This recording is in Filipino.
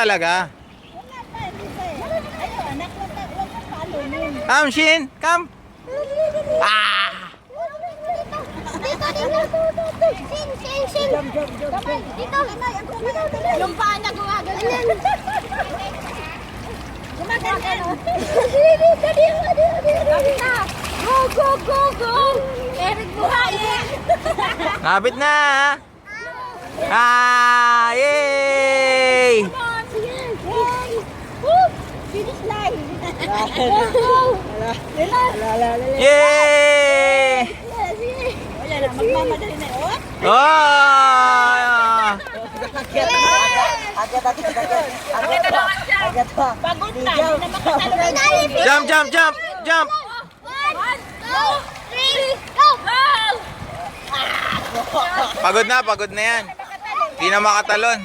talaga. Come, Shin. Come. Ah! Yung paa niya gumagano. Gumagano. Go, go, go, go! Eric Buhaye! Kapit na. Ah! Yay! Come on! Yay! Woo! Finish line! Go, go! Yay! Wala na, magmamadali na. Oh! Oh! Pagod na, hindi na makatalo. Jump, jump, jump, jump. 1, 2, 3, go! Pagod na yan. Hindi na makatalon.